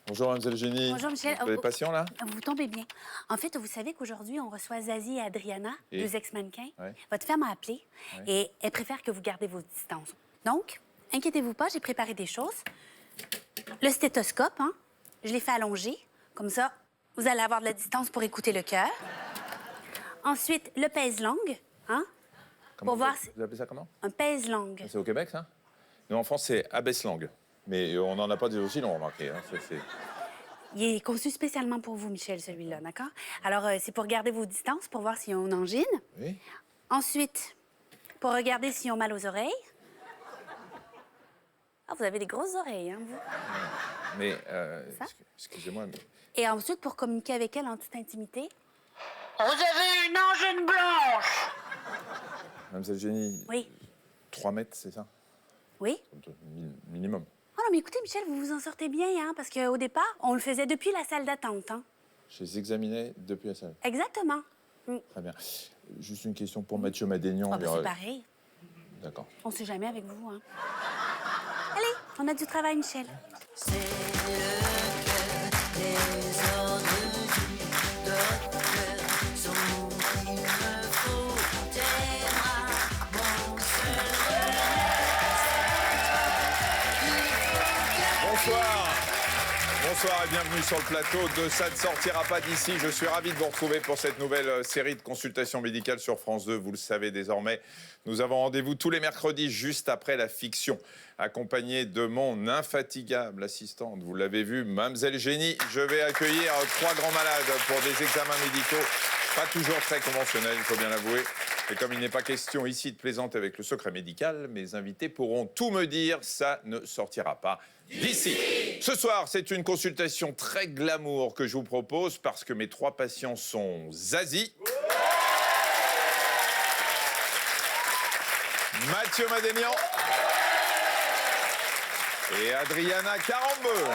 Bonjour, mademoiselle Génie. Bonjour, Michel. Vous êtes patient, là? Vous tombez bien. En fait, vous savez qu'aujourd'hui, on reçoit Zazie et Adriana, Et? deux ex-mannequins. Ouais. Votre femme a appelé et elle préfère que vous gardez vos distances. Donc, inquiétez-vous pas, j'ai préparé des choses. Le stéthoscope, hein, je l'ai fait allonger. Comme ça, vous allez avoir de la distance pour écouter le cœur. Ensuite, le pèse-langue, hein, pour voir si... Vous appelez ça comment? Un pèse-langue. C'est au Québec, ça? Nous, en France, c'est abaisse-langue. Mais on n'en a pas des aussi longs, remarquez. Hein. Il est conçu spécialement pour vous, Michel, celui-là, d'accord? Alors, c'est pour garder vos distances, pour voir s'ils ont une angine. Oui. Ensuite, pour regarder s'ils ont mal aux oreilles. Ah, vous avez des grosses oreilles, hein, vous? Mais, Ça? excusez-moi, mais... Et ensuite, pour communiquer avec elle en toute intimité. Vous avez une angine blanche. Mademoiselle Génie, Oui. 3 mètres, c'est ça? Oui? Minimum. Oh non, mais écoutez, Michel, vous vous en sortez bien, hein, parce qu'au départ, on le faisait depuis la salle d'attente, hein. Je les examinais depuis la salle. Exactement. Très bien. Juste une question pour Mathieu Madénian. Ah, ben, c'est pareil. D'accord. On sait jamais avec vous, hein. Allez, on a du travail, Michel. C'est le cœur, les ordres du docteur sont qu'il me faut tes bras, mon seul Bonsoir. Bonsoir et bienvenue sur le plateau de Ça ne sortira pas d'ici. Je suis ravi de vous retrouver pour cette nouvelle série de consultations médicales sur France 2. Vous le savez désormais, nous avons rendez-vous tous les mercredis juste après la fiction, accompagné de mon infatigable assistante. Vous l'avez vu, mademoiselle Génie. Je vais accueillir 3 grands malades pour des examens médicaux, pas toujours très conventionnels, il faut bien l'avouer. Et comme il n'est pas question ici de plaisanter avec le secret médical, mes invités pourront tout me dire, ça ne sortira pas d'ici. Ce soir, c'est une consultation très glamour que je vous propose parce que mes 3 patients sont Zazie, Mathieu Madénian et Adriana Carambeu.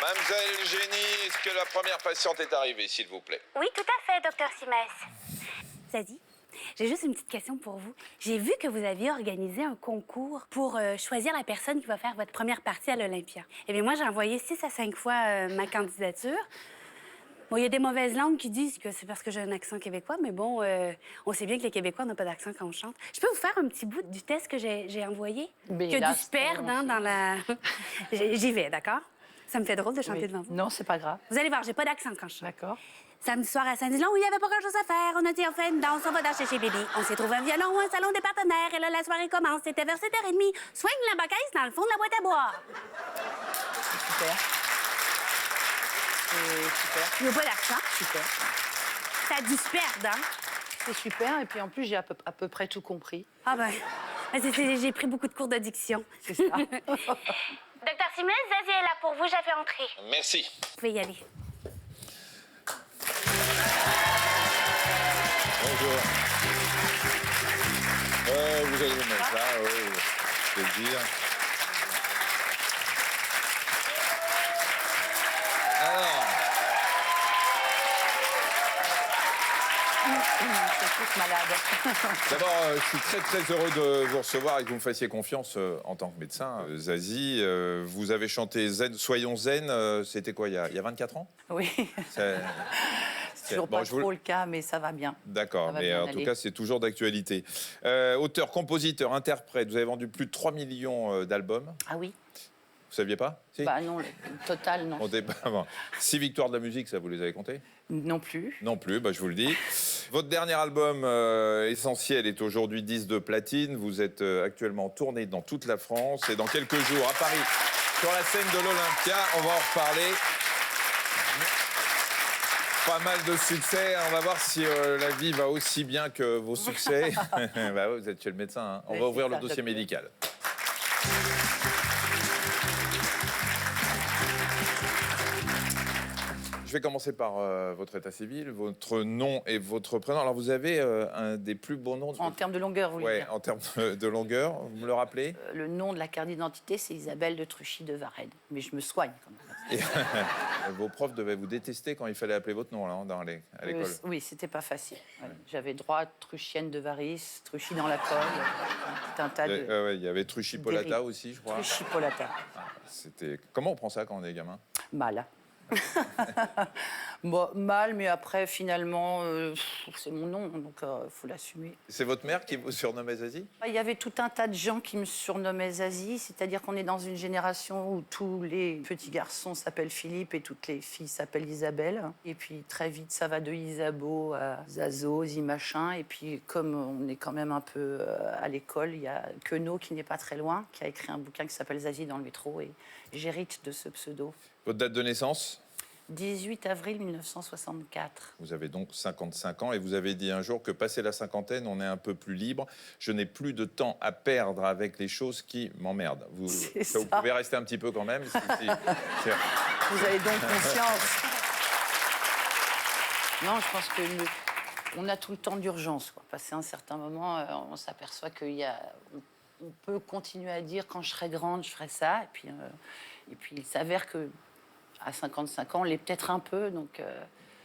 Mademoiselle Génie, est-ce que la première patiente est arrivée, s'il vous plaît? Oui, tout à fait, docteur Simès. Zazie, j'ai juste une petite question pour vous. J'ai vu que vous aviez organisé un concours pour choisir la personne qui va faire votre première partie à l'Olympia. Eh bien, moi, j'ai envoyé 6 à 5 fois ma candidature. Bon, il y a des mauvaises langues qui disent que c'est parce que j'ai un accent québécois, mais bon, on sait bien que les Québécois n'ont pas d'accent quand on chante. Je peux vous faire un petit bout du test que j'ai envoyé? Mais Que là, du sperme, hein, dans la... J'y vais, d'accord? Ça me fait drôle de chanter Oui. devant vous. Non, c'est pas grave. Vous allez voir, j'ai pas d'accent quand je chante. D'accord. Samedi soir à Saint-Dylan, où il n'y avait pas grand-chose à faire. On a dit, on fait une danse, on va danser chez Bibi. On s'est trouvé un violon ou un salon des partenaires. Et là, la soirée commence. C'était vers 7h30. Soigne la bacaisse dans le fond de la boîte à bois. Super. C'est super. Il n'y a pas d'accent. Super. Ça a dû se perdre, hein? C'est super. Et puis en plus, j'ai à peu près tout compris. Ah ben, j'ai pris beaucoup de cours d'addiction. C'est ça. Docteur Simès, Zazie est là pour vous. J'avais entré. Merci. Vous pouvez y aller. Bonjour. Vous allez vous mettre là, oui, plaisir. Alors, C'est tous malades. d'abord, je suis très heureux de vous recevoir et que vous me fassiez confiance en tant que médecin. Zazie, vous avez chanté Zen, Soyons Zen, c'était quoi, il y a 24 ans? Oui. C'est- C'est toujours Bon, pas je vous- trop le cas, mais ça va bien. D'accord, Ça va mais bien en tout aller. cas, c'est toujours d'actualité. Auteur, compositeur, interprète, vous avez vendu plus de 3 millions d'albums. Ah oui. Vous saviez pas? Si. Bah non, le total, non. Comptez pas. Bon. 6 victoires de la musique, ça, vous les avez comptées? Non plus. Non plus, bah, je vous le dis. Votre dernier album Essentiel est aujourd'hui 10 de platine. Vous êtes actuellement en tournée dans toute la France et dans quelques jours à Paris, sur la scène de l'Olympia. On va en reparler. Pas mal de succès. On va voir si la vie va aussi bien que vos succès. Bah, ouais, vous êtes chez le médecin. Hein. On Oui, va c'est ouvrir ça, le dossier docteur. médical. Je vais commencer par votre état civil, votre nom et votre prénom. Alors, vous avez un des plus beaux noms. En termes de longueur, vous voulez Ouais, dire. en termes de longueur, vous me le rappelez? Le nom de la carte d'identité, c'est Isabelle de Truchy de Varennes. Mais je me soigne quand même. Et vos profs devaient vous détester quand il fallait appeler votre nom là, hein, à l'école. Oui, c'était pas facile. Ouais. J'avais droit Truchienne de Varis, Truchy dans la colle, tout un tas de... Ouais, il y avait Truchy-Polata aussi, je crois. Truchy-Polata. C'était... Comment on prend ça quand on est gamin? Mal. Bon, mal, mais après, finalement, c'est mon nom, donc il faut l'assumer. C'est votre mère qui vous surnommait Zazie? Il y avait tout un tas de gens qui me surnommaient Zazie, c'est-à-dire qu'on est dans une génération où tous les petits garçons s'appellent Philippe et toutes les filles s'appellent Isabelle. Et puis très vite, ça va de Isabeau à Zazo, Zimachin. Et puis comme on est quand même un peu à l'école, il y a Queneau qui n'est pas très loin, qui a écrit un bouquin qui s'appelle Zazie dans le métro. Et j'hérite de ce pseudo. Votre date de naissance? 18 avril 1964. Vous avez donc 55 ans et vous avez dit un jour que passé la cinquantaine, on est un peu plus libre. Je n'ai plus de temps à perdre avec les choses qui m'emmerdent. Vous pouvez rester un petit peu quand même. Vous avez donc conscience. Non, je pense que on a tout le temps d'urgence. Passé un certain moment, on s'aperçoit on peut continuer à dire quand je serai grande, je ferai ça. Et puis il s'avère que à 55 ans, on l'est peut-être un peu, donc...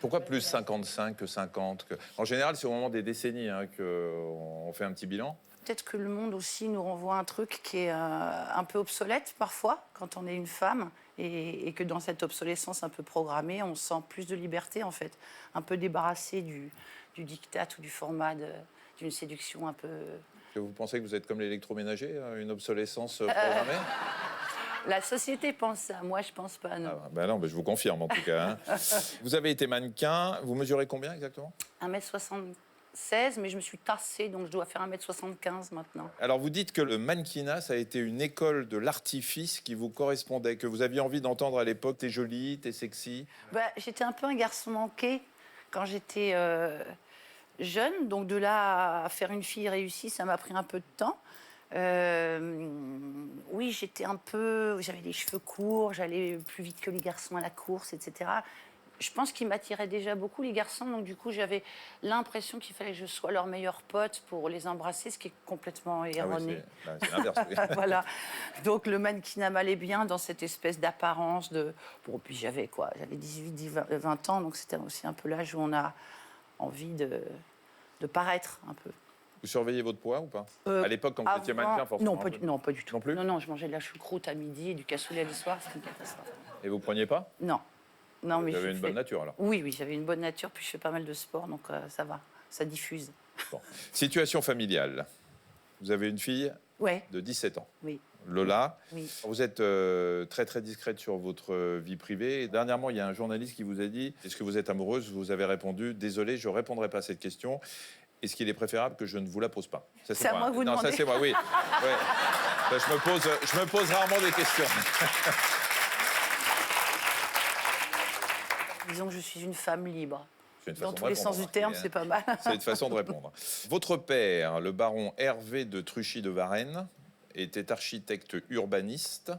Pourquoi plus 55 que 50 En général, c'est au moment des décennies hein, qu'on fait un petit bilan. Peut-être que le monde aussi nous renvoie un truc qui est un peu obsolète parfois, quand on est une femme, et que dans cette obsolescence un peu programmée, on sent plus de liberté, en fait. Un peu débarrassé du diktat ou du format d'une séduction un peu... Vous pensez que vous êtes comme l'électroménager, une obsolescence programmée? La société pense ça, moi je pense pas, non. Ah, ben non, je vous confirme en tout cas. Hein. Vous avez été mannequin, vous mesurez combien exactement? 1m76, mais je me suis tassée, donc je dois faire 1m75 maintenant. Alors vous dites que le mannequinat, ça a été une école de l'artifice qui vous correspondait, que vous aviez envie d'entendre à l'époque, t'es jolie, t'es sexy. J'étais un peu un garçon manqué quand j'étais jeune, donc de là à faire une fille réussie, ça m'a pris un peu de temps. Oui, j'avais les cheveux courts, j'allais plus vite que les garçons à la course, etc. Je pense qu'ils m'attiraient déjà beaucoup, les garçons, donc du coup, j'avais l'impression qu'il fallait que je sois leur meilleur pote pour les embrasser, ce qui est complètement erroné. Ah oui, c'est l'inverse. Oui. Voilà. Donc le mannequinat m'allait bien dans cette espèce d'apparence de... Bon, puis j'avais 18, 20 ans, donc c'était aussi un peu l'âge où on a envie de paraître un peu. Vous surveillez votre poids ou pas? À l'époque, quand vous étiez mannequin, forcément. Non, pas du tout. Non plus? Non, je mangeais de la choucroute à midi et du cassoulet le soir, c'était une catastrophe. Et vous preniez pas? Non, mais vous avez une bonne nature alors? Oui, j'avais une bonne nature, puis je fais pas mal de sport, donc ça va, ça diffuse. Bon. Situation familiale. Vous avez une fille de 17 ans. Oui. Lola. Oui. Vous êtes très très discrète sur votre vie privée. Et dernièrement, il y a un journaliste qui vous a dit « Est-ce que vous êtes amoureuse ?» Vous avez répondu « Désolé, je ne répondrai pas à cette question. Est-ce qu'il est préférable que je ne vous la pose pas ?» C'est à moi que vous demandez. Non, ça c'est moi, oui. Ouais. Ben, je me pose rarement des questions. Disons que je suis une femme libre. Dans tous les sens du terme, c'est pas mal. C'est une façon de répondre. Votre père, le baron Hervé de Truchy de Varennes, était architecte urbaniste.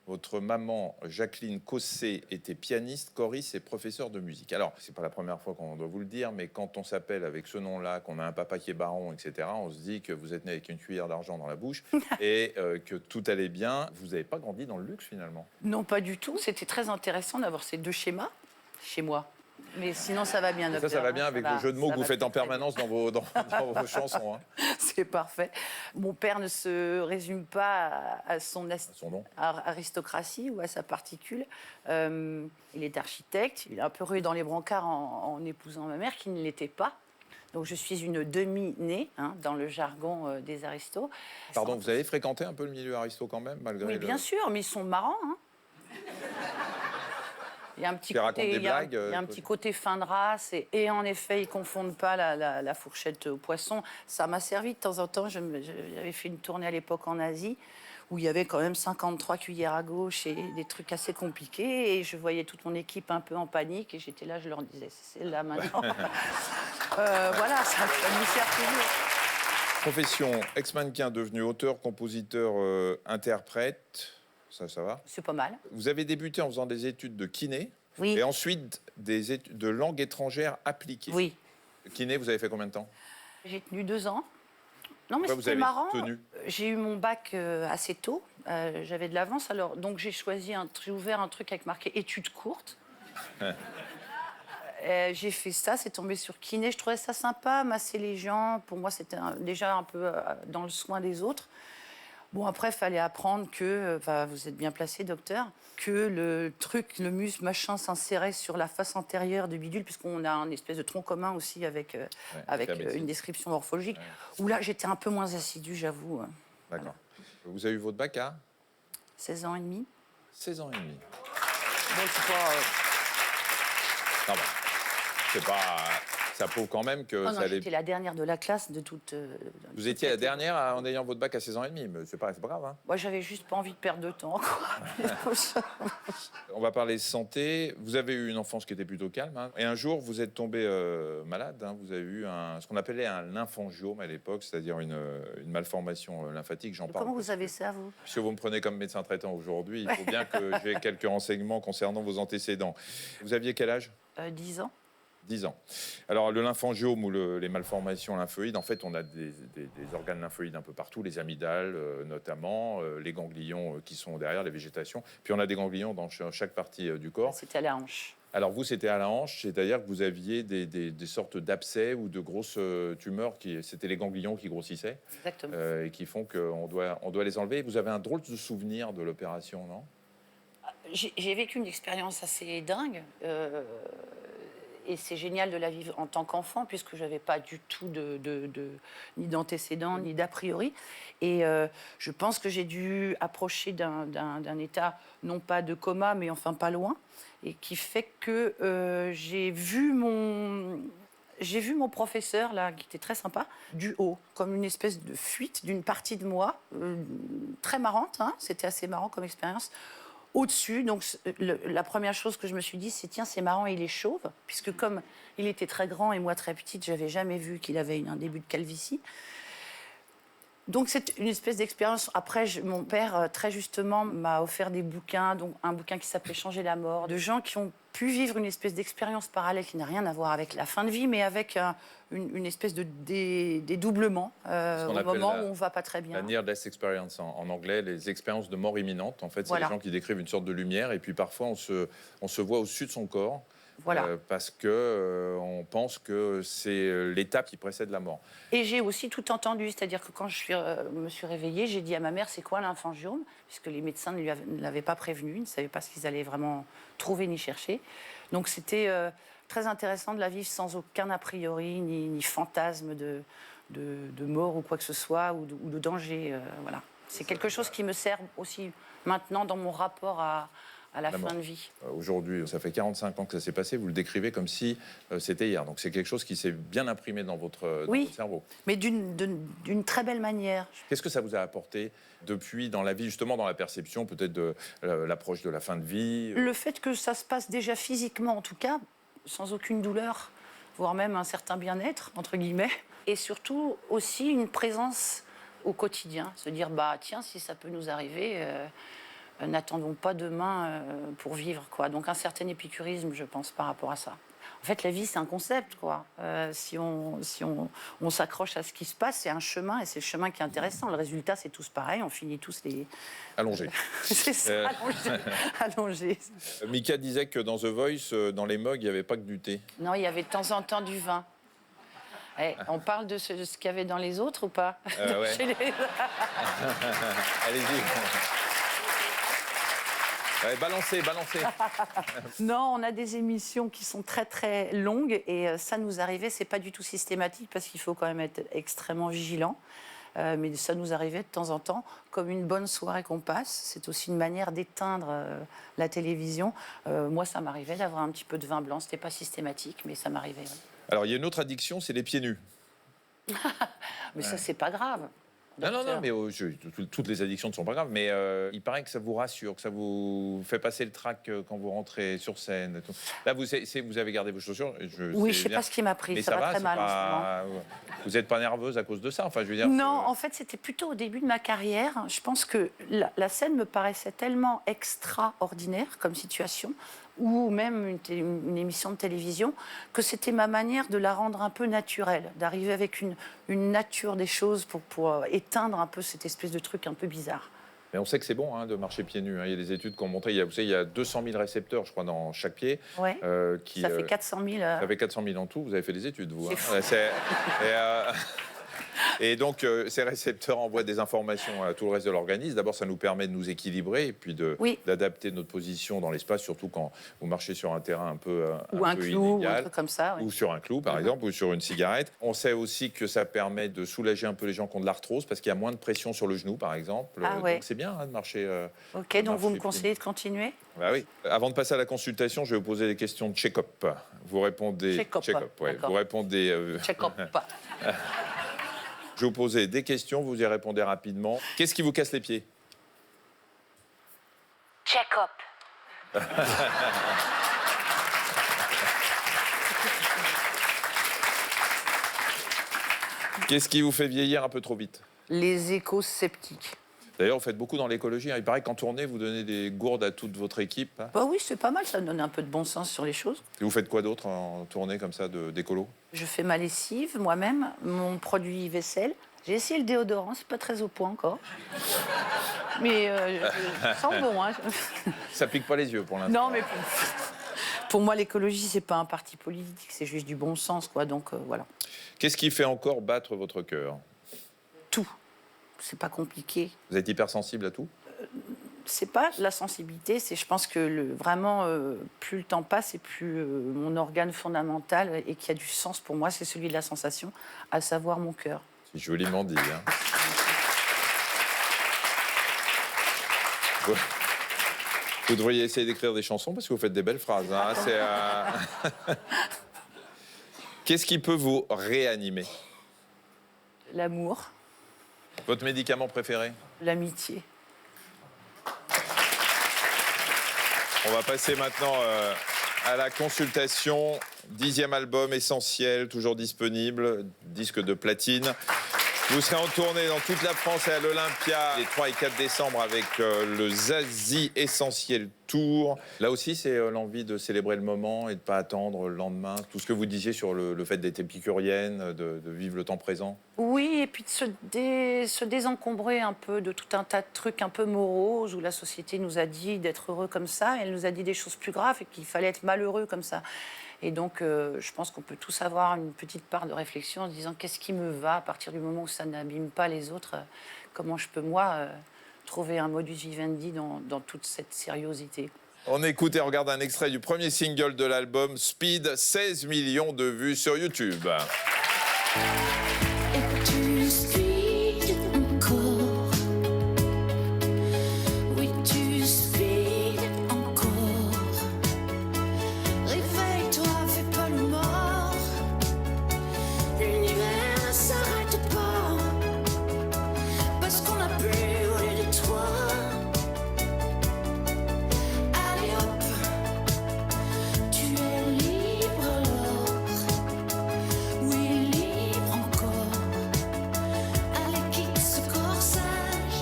Votre maman, Jacqueline Cossé, était pianiste, choriste et professeure de musique. Alors, c'est pas la première fois qu'on doit vous le dire, mais quand on s'appelle avec ce nom-là, qu'on a un papa qui est baron, etc., on se dit que vous êtes né avec une cuillère d'argent dans la bouche et que tout allait bien. Vous n'avez pas grandi dans le luxe, finalement? Non, pas du tout. C'était très intéressant d'avoir ces deux schémas chez moi. Mais sinon, ça va bien, docteur. Ça va bien avec vos jeux de mots que vous faites en permanence dans vos chansons. Hein. C'est parfait. Mon père ne se résume pas à son nom. Aristocratie ou à sa particule. Il est architecte. Il est un peu rué dans les brancards en épousant ma mère, qui ne l'était pas. Donc je suis une demi-née, dans le jargon des aristos. Pardon, vous avez fréquenté un peu le milieu aristo quand même, malgré Oui, bien sûr, mais ils sont marrants. Il y a un petit côté fin de race et en effet, ils ne confondent pas la fourchette au poisson. Ça m'a servi de temps en temps. J'avais fait une tournée à l'époque en Asie où il y avait quand même 53 cuillères à gauche et des trucs assez compliqués. Et je voyais toute mon équipe un peu en panique et j'étais là, je leur disais, c'est là maintenant. Voilà, ça nous sert toujours. Profession, ex-mannequin devenu auteur, compositeur, interprète. Ça va? C'est pas mal. Vous avez débuté en faisant des études de kiné. Oui. Et ensuite des études de langue étrangère appliquée. Oui. Kiné, vous avez fait combien de temps? J'ai tenu 2 ans. Non, mais Pourquoi vous c'était avez marrant. tenu? J'ai eu mon bac assez tôt. J'avais de l'avance. Alors, donc, j'ai ouvert un truc avec marqué études courtes. J'ai fait ça, c'est tombé sur kiné. Je trouvais ça sympa, masser les gens. Pour moi, c'était déjà un peu dans le soin des autres. Bon, après, il fallait apprendre que, vous êtes bien placé, docteur, que le muscle, machin, s'insérait sur la face antérieure du bidule, puisqu'on a un espèce de tronc commun aussi avec une description morphologique. Où là, j'étais un peu moins assidue, j'avoue. D'accord. Vous avez eu votre bac à 16 ans et demi. 16 ans et demi. Bon, c'est pas... Non, bah, c'est pas... Ça prouve quand même que Oh non, ça allait... j'étais la dernière de la classe de toute... Vous étiez la dernière en ayant votre bac à 16 ans et demi, mais c'est pas grave. Hein. Moi, j'avais juste pas envie de perdre de temps, quoi. On va parler santé. Vous avez eu une enfance qui était plutôt calme. Hein. Et un jour, vous êtes tombé malade. Hein. Vous avez eu ce qu'on appelait un lymphangiome à l'époque, c'est-à-dire une malformation lymphatique. J'en parle. Comment vous savez ça, vous? Puisque vous me prenez comme médecin traitant aujourd'hui, il faut bien que j'ai quelques renseignements concernant vos antécédents. Vous aviez quel âge? 10 ans. 10 ans. Alors, le lymphangiome ou les malformations lymphoïdes, en fait, on a des organes lymphoïdes un peu partout, les amygdales notamment, les ganglions qui sont derrière, les végétations. Puis, on a des ganglions dans chaque partie du corps. C'était à la hanche. Alors, vous, c'était à la hanche, c'est-à-dire que vous aviez des sortes d'abcès ou de grosses tumeurs, c'était les ganglions qui grossissaient. Exactement. Et qui font qu'on doit les enlever. Vous avez un drôle de souvenir de l'opération, non? J'ai vécu une expérience assez dingue. Et c'est génial de la vivre en tant qu'enfant, puisque je n'avais pas du tout ni d'antécédents, ni d'a priori. Et je pense que j'ai dû approcher d'un état, non pas de coma, mais enfin pas loin, et qui fait que j'ai vu mon professeur, là, qui était très sympa, du haut, comme une espèce de fuite d'une partie de moi, très marrante, hein, c'était assez marrant comme expérience. Au-dessus, donc la première chose que je me suis dit, c'est tiens, c'est marrant, il est chauve, puisque comme il était très grand et moi très petite, j'avais jamais vu qu'il avait un début de calvitie. Donc c'est une espèce d'expérience. Après, mon père, très justement, m'a offert des bouquins, donc un bouquin qui s'appelait Changer la mort, de gens qui ont pu vivre une espèce d'expérience parallèle qui n'a rien à voir avec la fin de vie, mais avec une espèce de dédoublement au moment où on va pas très bien. La near-death experience en anglais, les expériences de mort imminente. En fait, c'est Voilà. les gens qui décrivent une sorte de lumière et puis parfois on se voit au-dessus de son corps. Voilà. Parce que on pense que c'est l'étape qui précède la mort. Et j'ai aussi tout entendu, c'est-à-dire que quand me suis réveillée, j'ai dit à ma mère, c'est quoi lymphangiome? Puisque les médecins ne l'avaient pas prévenu, ils ne savaient pas ce qu'ils allaient vraiment trouver ni chercher. Donc c'était très intéressant de la vivre sans aucun a priori, ni fantasme de mort ou quoi que ce soit, ou de danger. Voilà. C'est quelque chose qui me sert aussi maintenant dans mon rapport à la fin de vie. Aujourd'hui, ça fait 45 ans que ça s'est passé, vous le décrivez comme si c'était hier. Donc c'est quelque chose qui s'est bien imprimé dans votre cerveau. Mais d'une très belle manière. Qu'est-ce que ça vous a apporté depuis dans la vie, justement dans la perception peut-être de l'approche de la fin de vie? Le fait que ça se passe déjà physiquement, en tout cas, sans aucune douleur, voire même un certain bien-être, entre guillemets. Et surtout aussi une présence au quotidien. Se dire, bah tiens, si ça peut nous arriver... n'attendons pas demain pour vivre, quoi. Donc un certain épicurisme, je pense, par rapport à ça. En fait, la vie, c'est un concept, quoi. Si on s'accroche à ce qui se passe, c'est un chemin, et c'est le chemin qui est intéressant. Le résultat, c'est tous pareil, on finit tous les... Allongés. C'est ça, allongés. Mika disait que dans The Voice, dans les mugs, il n'y avait pas que du thé. Non, il y avait de temps en temps du vin. On parle de ce qu'il y avait dans les autres ou pas? Ouais. Allez-y. Ouais, balancez. Non, on a des émissions qui sont très très longues et ça nous arrivait, c'est pas du tout systématique parce qu'il faut quand même être extrêmement vigilant. Mais ça nous arrivait de temps en temps, comme une bonne soirée qu'on passe. C'est aussi une manière d'éteindre la télévision. Moi, ça m'arrivait d'avoir un petit peu de vin blanc. C'était pas systématique, mais ça m'arrivait. Ouais. Alors, il y a une autre addiction, c'est les pieds nus. Mais ça, c'est pas grave. Non, mais toutes les addictions ne sont pas graves, mais il paraît que ça vous rassure, que ça vous fait passer le trac quand vous rentrez sur scène. Et tout. Là, vous avez gardé vos chaussures. Oui, je sais pas ce qui m'a pris, mais ça va très mal en ce moment. Vous n'êtes pas nerveuse à cause de ça, enfin, je veux dire. Non, en fait, c'était plutôt au début de ma carrière. Je pense que la scène me paraissait tellement extraordinaire comme situation, ou même une émission de télévision, que c'était ma manière de la rendre un peu naturelle, d'arriver avec une nature des choses pour éteindre un peu cette espèce de truc un peu bizarre. Mais on sait que c'est bon de marcher pieds nus. Il y a des études qui ont montré, vous savez, il y a 200 000 récepteurs, je crois, dans chaque pied. Ouais. Ça fait 400 000. Ça fait 400 000 en tout. Vous avez fait des études, vous. C'est fou. Et donc, ces récepteurs envoient des informations à tout le reste de l'organisme. D'abord, ça nous permet de nous équilibrer et puis d'adapter notre position dans l'espace, surtout quand vous marchez sur un terrain un peu ou un clou, inégal, ou un truc comme ça. ou sur un clou, par exemple, ou sur une cigarette. On sait aussi que ça permet de soulager un peu les gens qui ont de l'arthrose, parce qu'il y a moins de pression sur le genou, par exemple. Ah ouais. Donc, c'est bien de marcher. Ok, donc vous me conseillez de continuer? Bah oui. Avant de passer à la consultation, je vais vous poser des questions de check-up. Vous répondez... Check-up, ouais. Vous répondez... Check-up. Je vais vous poser des questions, vous y répondez rapidement. Qu'est-ce qui vous casse les pieds? Check-up. Qu'est-ce qui vous fait vieillir un peu trop vite? Les échos sceptiques. D'ailleurs, vous faites beaucoup dans l'écologie. Il paraît qu'en tournée, vous donnez des gourdes à toute votre équipe. Bah oui, c'est pas mal, ça donne un peu de bon sens sur les choses. Et vous faites quoi d'autre en tournée comme ça d'écolo? Je fais ma lessive moi-même, mon produit vaisselle. J'ai essayé le déodorant, c'est pas très au point encore. Mais ça sent bon. Hein. Ça pique pas les yeux pour l'instant. Non, mais pour moi, l'écologie, c'est pas un parti politique, c'est juste du bon sens, quoi. Donc voilà. Qu'est-ce qui fait encore battre votre cœur? Tout. C'est pas compliqué. Vous êtes hypersensible à tout? C'est pas la sensibilité, c'est je pense que vraiment, plus le temps passe et plus mon organe fondamental et qui a du sens pour moi, c'est celui de la sensation, à savoir mon cœur. C'est joliment dit. Vous devriez essayer d'écrire des chansons parce que vous faites des belles phrases. Qu'est-ce qui peut vous réanimer? L'amour, Votre médicament préféré? l'amitié. On va passer maintenant à la consultation. 10e album essentiel, toujours disponible, disque de platine. Vous serez en tournée dans toute la France et à l'Olympia les 3 et 4 décembre avec le Zazie Essentiel Tour. Là aussi, c'est l'envie de célébrer le moment et de ne pas attendre le lendemain. Tout ce que vous disiez sur le fait d'être épicurienne, de vivre le temps présent. Oui, et puis de se désencombrer un peu de tout un tas de trucs un peu moroses où la société nous a dit d'être heureux comme ça, et elle nous a dit des choses plus graves et qu'il fallait être malheureux comme ça. Et donc, je pense qu'on peut tous avoir une petite part de réflexion en se disant qu'est-ce qui me va à partir du moment où ça n'abîme pas les autres, comment je peux, moi, trouver un modus vivendi dans toute cette sériosité. On écoute et regarde un extrait du premier single de l'album, Speed, 16 millions de vues sur YouTube. Et tu speed encore. Oui, tu speed encore. Réveille-toi, fais pas le mort. L'univers ne s'arrête pas. Parce qu'on a plus au lieu de toi. Allez hop, tu es libre alors. Oui, libre encore. Allez, quitte ce corsage.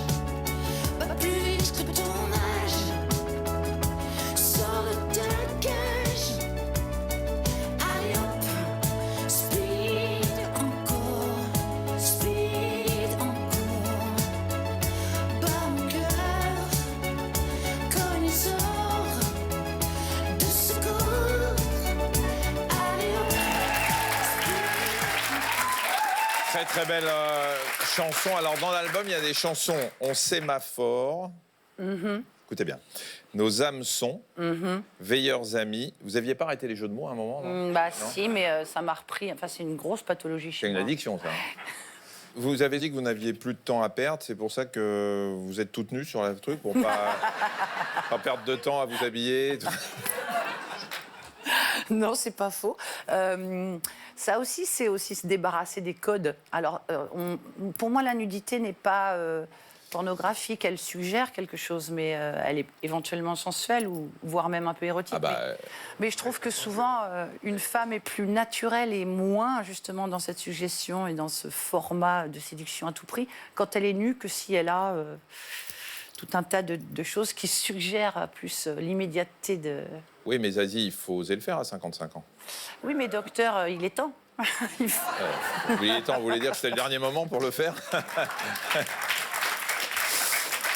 Pas plus vite que ton âge. Sors de ta cage. Allez hop, speed encore. Speed encore. Bas mon cœur, comme une sort de secours. Allez hop. Très très belle chanson. Alors dans l'album, il y a des chansons On sémaphore. Écoutez bien. Nos âmes sont. Veilleurs amis. Vous aviez pas arrêté les jeux de mots à un moment non Bah si, mais ça m'a repris. Enfin, c'est une grosse pathologie C'est chez une moi. addiction, ça. Vous avez dit que vous n'aviez plus de temps à perdre. C'est pour ça que vous êtes toute nue sur le truc pour pas perdre de temps à vous habiller. Non, c'est pas faux. Ça aussi, c'est aussi se débarrasser des codes. Alors, pour moi, la nudité n'est pas pornographique. Elle suggère quelque chose, mais elle est éventuellement sensuelle ou voire même un peu érotique. Ah bah, mais je trouve que souvent, une femme est plus naturelle et moins justement dans cette suggestion et dans ce format de séduction à tout prix quand elle est nue que si elle a tout un tas de choses qui suggèrent plus l'immédiateté de... Oui, mais Zazie, il faut oser le faire à 55 ans. Oui, mais docteur, il est temps. Il faut- Oui, attends, vous voulez dire que c'était le dernier moment pour le faire?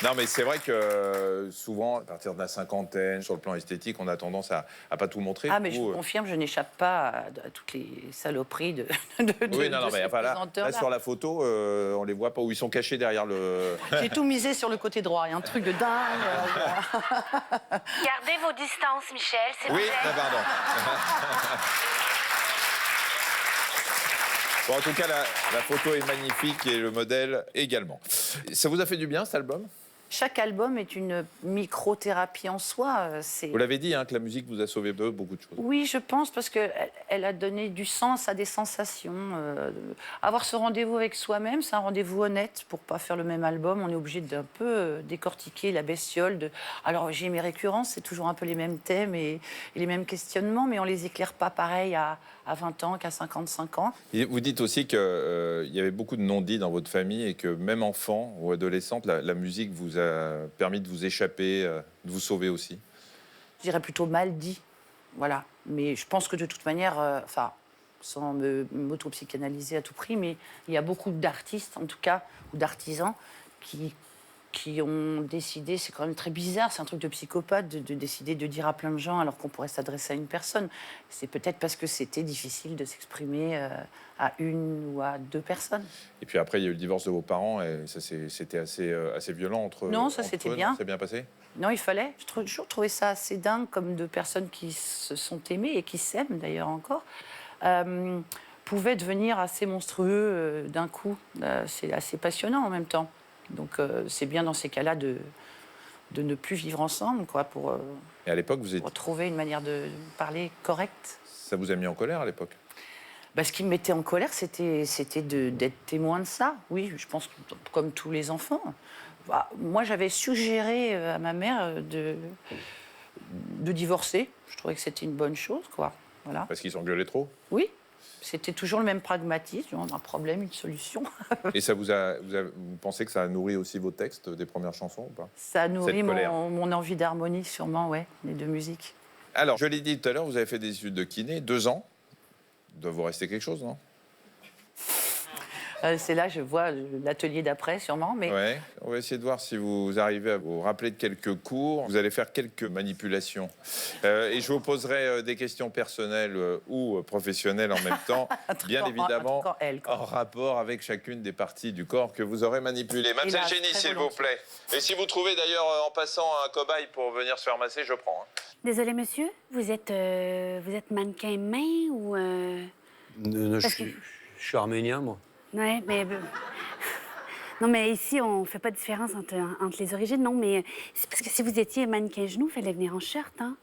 Non, mais c'est vrai que souvent, à partir de la cinquantaine, sur le plan esthétique, on a tendance à pas tout montrer. Ah, mais Du je coup, vous confirme, je n'échappe pas à toutes les saloperies de oui, non, de mais ces enfin, là, présenteurs-là. sur la photo, on les voit pas où ils sont cachés derrière le. J'ai tout misé sur le côté droit. Il y a un truc de dingue. Gardez vos distances, Michel, s'il Oui, vous plaît. ah, pardon. Bon, en tout cas, la photo est magnifique et le modèle également. Ça vous a fait du bien, cet album? Chaque album est une microthérapie en soi. Vous l'avez dit, hein, que la musique vous a sauvé de beaucoup de choses. Oui, je pense, parce qu'elle a donné du sens à des sensations. Avoir ce rendez-vous avec soi-même, c'est un rendez-vous honnête. Pour pas faire le même album, on est obligé d'un peu décortiquer la bestiole. Alors, j'ai mes récurrences, c'est toujours un peu les mêmes thèmes et les mêmes questionnements, mais on les éclaire pas pareil à 20 ans qu'à 55 ans. Et vous dites aussi qu'il y avait beaucoup de non-dits dans votre famille et que même enfant ou adolescente, la musique vous a permis de vous échapper, de vous sauver aussi. Je dirais plutôt mal dit. Voilà. Mais je pense que de toute manière, sans m'auto-psychanalyser à tout prix, mais il y a beaucoup d'artistes, en tout cas, ou d'artisans, qui ont décidé, c'est quand même très bizarre, c'est un truc de psychopathe, de décider de dire à plein de gens alors qu'on pourrait s'adresser à une personne. C'est peut-être parce que c'était difficile de s'exprimer à une ou à deux personnes. Et puis après, il y a eu le divorce de vos parents et ça, c'était assez violent entre Non, ça, entre c'était eux, bien. non? C'est bien passé? Non, il fallait. J'ai toujours trouvé ça assez dingue, comme deux personnes qui se sont aimées et qui s'aiment d'ailleurs encore, pouvaient devenir assez monstrueux d'un coup. C'est assez passionnant en même temps. Donc c'est bien dans ces cas-là de ne plus vivre ensemble, quoi, pour Et à l'époque, vous étiez... trouver une manière de parler correcte. ça vous a mis en colère à l'époque? Bah, ce qui me mettait en colère, c'était d'être témoin de ça. Oui, je pense que, comme tous les enfants. Bah, moi, j'avais suggéré à ma mère de divorcer. Je trouvais que c'était une bonne chose, quoi. Voilà. Parce qu'ils s'engueulaient trop? Oui, c'était toujours le même pragmatisme. Un problème, une solution. Et vous pensez que ça a nourri aussi vos textes des premières chansons ou pas? Ça a nourri Cette colère. mon envie d'harmonie, sûrement, ouais, et de musique. Alors, je l'ai dit tout à l'heure, vous avez fait des études de kiné, 2 ans. Il doit vous rester quelque chose, non? C'est là, je vois l'atelier d'après, sûrement, mais Ouais. On va essayer de voir si vous arrivez à vous rappeler de quelques cours. Vous allez faire quelques manipulations. Et je vous poserai des questions personnelles ou professionnelles en même temps, bien évidemment, en tout cas, elle, quoi. en rapport avec chacune des parties du corps que vous aurez manipulées. Mademoiselle Hélas, Génie, très s'il vous volontiers. plaît. Et si vous trouvez d'ailleurs en passant un cobaye pour venir se faire masser, je prends. Hein. Désolé, monsieur, vous êtes mannequin main ou... Je Parce suis arménien, moi. Ouais, mais... Non, mais ici, on fait pas de différence entre les origines, non, mais c'est parce que si vous étiez mannequin genou, il fallait venir en shirt, hein?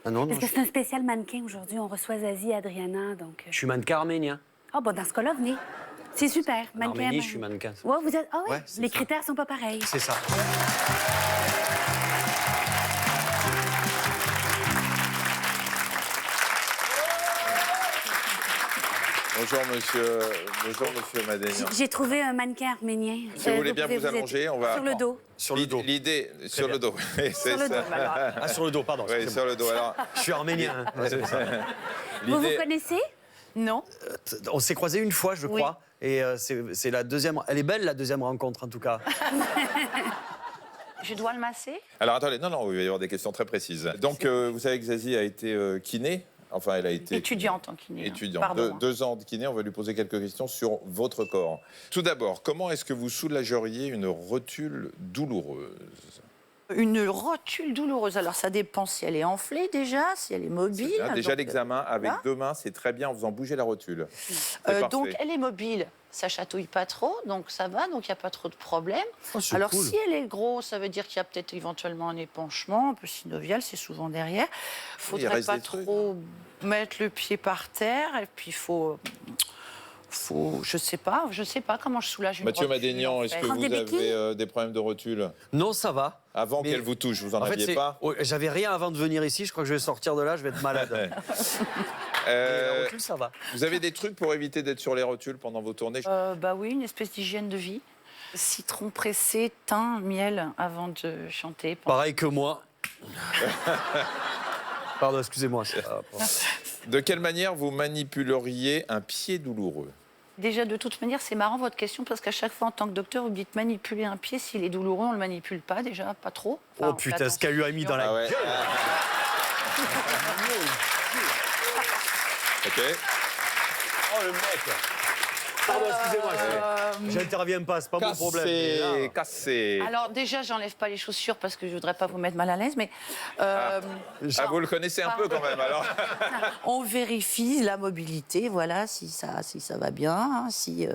Ah non, non, Parce que c'est un spécial mannequin aujourd'hui. On reçoit Zazie et Adriana, donc... je suis mannequin arménien. Ah, bon, dans ce cas-là, venez. C'est super, En mannequin. Arménie, je suis mannequin. Ouais, vous êtes... Ah ouais? Ouais, c'est Les ça. critères sont pas pareils. C'est ça. Bonjour, monsieur Madénian. J'ai trouvé un mannequin arménien. Si vous voulez bien pouvez vous allonger, aider. on va... Sur le dos. Sur le dos. L'idée, sur le dos. Oui, c'est Sur le ça. dos, alors. Ah, sur le dos, pardon. Oui, excusez-moi. sur le dos. Alors, Je suis arménien. hein. Ouais, c'est ça. Vous l'idée... connaissez? non. On s'est croisés une fois, je crois. Et c'est la deuxième. Elle est belle, la deuxième rencontre, en tout cas. Je dois le masser. Alors attendez, non, il va y avoir des questions très précises. Donc, vous savez que Zazie a été kiné. Enfin, elle a été Étudiante en kiné. étudiante. Pardon. 2 ans de kiné, on va lui poser quelques questions sur votre corps. Tout d'abord, comment est-ce que vous soulageriez une rotule douloureuse? Une rotule douloureuse. Alors, ça dépend si elle est enflée déjà, si elle est mobile. Bien, déjà, Donc, l'examen avec là. 2 mains, c'est très bien en faisant bouger la rotule. C'est parfait. Donc, elle est mobile, ça chatouille pas trop, donc ça va, donc il n'y a pas trop de problème. Oh, c'est Alors, cool. si elle est grosse, ça veut dire qu'il y a peut-être éventuellement un épanchement, un peu synovial, c'est souvent derrière. Il faudrait reste pas des trucs, trop mettre le pied par terre, et puis il faut, je sais pas comment je soulage une Mathieu rotule, Madénian, en est-ce fait. que Prendre vous des béquilles avez des problèmes de rotule? Non, ça va. Avant Mais- qu'elle vous touche, vous en En fait, aviez c'est- pas? oh, j'avais rien avant de venir ici. Je crois que je vais sortir de là, je vais être malade. Ouais. Mais Euh, la recul, ça va. vous avez des trucs pour éviter d'être sur les rotules pendant vos tournées? Bah oui, une espèce d'hygiène de vie. Citron pressé, thym, miel avant de chanter. Pareil que moi. Pardon, excusez-moi. De quelle manière vous manipuleriez un pied douloureux? Déjà, de toute manière, c'est marrant votre question parce qu'à chaque fois, en tant que docteur, vous dites manipuler un pied. S'il est douloureux, on le manipule pas déjà, pas trop. Enfin, Oh putain, ce qu'elle lui a mis dans la Ah ouais. gueule. Ok. Oh le mec. Pardon, excusez-moi. J'interviens pas, c'est pas mon problème. mais là- Cassé. Alors déjà, j'enlève pas les chaussures parce que je voudrais pas vous mettre mal à l'aise, mais Ah, vous le connaissez un peu quand même, alors. on vérifie la mobilité, voilà, si ça va bien, hein, si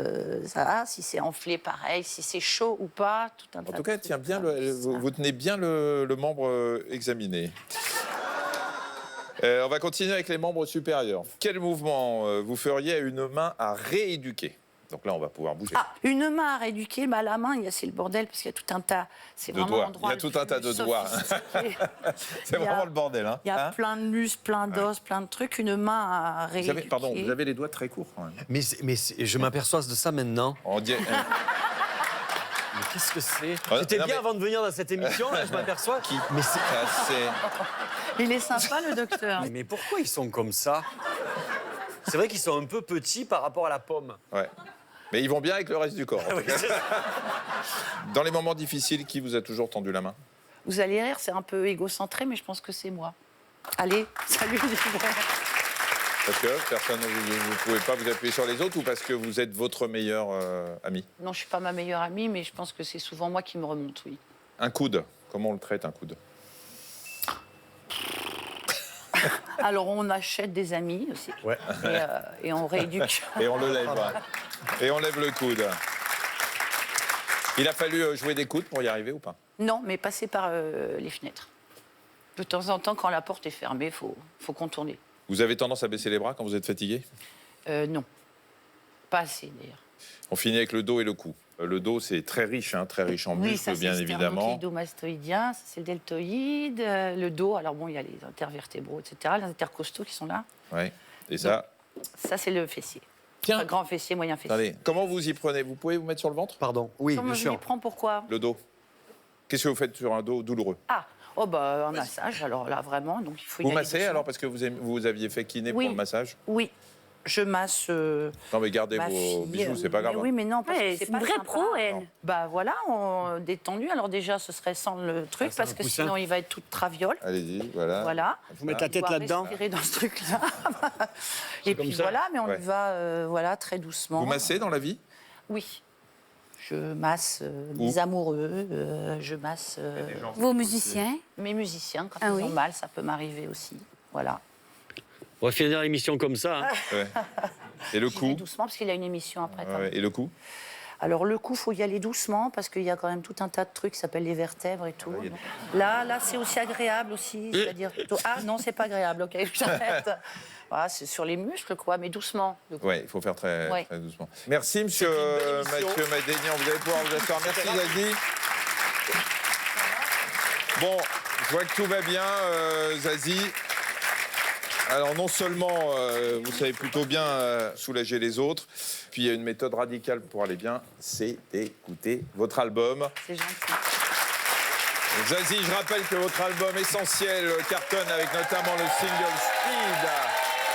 c'est enflé pareil, si c'est chaud ou pas, tout un En tas tout de cas, trucs tiens bien, comme ça. vous tenez bien le membre examiné. On va continuer avec les membres supérieurs. Quel mouvement vous feriez à une main à rééduquer? Donc là, on va pouvoir bouger. Ah, une main à rééduquer, bah, la main, c'est le bordel parce qu'il y a tout un tas. C'est De vraiment doigts. l'endroit Il y a le tout un plus tas de doigts. sophistiqué. C'est il y a- vraiment le bordel. Hein. Il y a Hein? plein de muscles, plein d'os, plein de trucs. Une main à Vous rééduquer. avez, pardon, vous avez les doigts très courts quand même. Je m'aperçois de ça maintenant. On dit- Mais qu'est-ce que c'est? Ah, J'étais non, bien mais- avant de venir dans cette émission, là, je m'aperçois. Mais c'est... Cassé. Il est sympa, le docteur. Mais pourquoi ils sont comme ça? C'est vrai qu'ils sont un peu petits par rapport à la pomme. Ouais. Mais ils vont bien avec le reste du corps. en tout cas. Dans les moments difficiles, qui vous a toujours tendu la main? Vous allez rire, c'est un peu égocentré, mais je pense que c'est moi. Allez, salut. Parce que personne, vous ne pouvez pas vous appuyer sur les autres ou parce que vous êtes votre meilleur ami? Non, je suis pas ma meilleure amie, mais je pense que c'est souvent moi qui me remonte, oui. Un coude, comment on le traite un coude? Alors, on achète des amis aussi. Ouais. Et on rééduque. Et on le lève. Et on lève le coude. Il a fallu jouer des coudes pour y arriver ou pas? Non, mais passer par les fenêtres. De temps en temps, quand la porte est fermée, faut contourner. Vous avez tendance à baisser les bras quand vous êtes fatigué? Non, pas assez d'ailleurs. On finit avec le dos et le cou. Le dos, c'est très riche en Oui, muscles, ça, bien c'est évidemment. sternocleidomastoïdien, ça c'est le deltoïde, le dos. Alors bon, il y a les intervertébraux, etc., les intercostaux qui sont là. Ouais. Et ça, Ça, c'est le fessier. Tiens. Enfin, grand fessier, moyen fessier. attendez, comment vous y prenez? Vous pouvez vous mettre sur le ventre? Pardon. Oui, Comment bien je sûr. m'y prends, pourquoi? Le dos. Qu'est-ce que vous faites sur un dos douloureux? Ah, oh bah un massage, alors là, vraiment, donc il faut y Vous aller massez doucement. alors parce que vous aviez fait kiné Oui. pour le massage? Oui, je masse Non mais gardez ma vos fille. bijoux, c'est pas grave. Mais oui, mais non, parce Ouais, que c'est c'est une pas vraie sympa. pro, elle. Non. Bah voilà, détendu. Alors déjà, ce serait sans le truc, sans parce le que coussin. sinon, il va être toute traviole. Allez-y, voilà. Voilà. Vous mettez la tête On va là-dedans. respirer dans ce truc-là. Et comme puis ça. voilà, mais on Ouais. y va voilà, très doucement. Vous massez dans la vie? Oui. Je masse Où? mes amoureux, je masse Vos musiciens? mes musiciens quand Ah ils oui. ont mal, ça peut m'arriver aussi. Voilà. On va finir l'émission comme ça. hein. Ouais. Et le J'y vais cou? doucement parce qu'il a une émission après. quand Ouais, même. et le cou? Alors le cou, faut y aller doucement parce qu'il y a quand même tout un tas de trucs qui s'appellent les vertèbres et tout. il y a Donc, là, c'est aussi agréable aussi, c'est-à-dire plutôt. Ah non, c'est pas agréable. Ok, j'arrête. Voilà, c'est sur les muscles quoi, mais doucement. le cou. Oui, il faut faire très, Ouais. très doucement. Merci, monsieur Mathieu Madénian. Vous allez pouvoir vous asseoir. Merci, Zazie. Bon, je vois que tout va bien, Zazie. Alors, non seulement vous savez plutôt bien soulager les autres, puis il y a une méthode radicale pour aller bien, c'est d'écouter votre album. C'est gentil. Zazie, je rappelle que votre album Essentiel cartonne avec notamment le single Speed.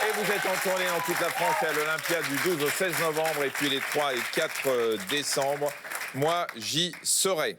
Et vous êtes en tournée dans toute la France et à l'Olympia du 12 au 16 novembre et puis les 3 et 4 décembre. Moi, j'y serai.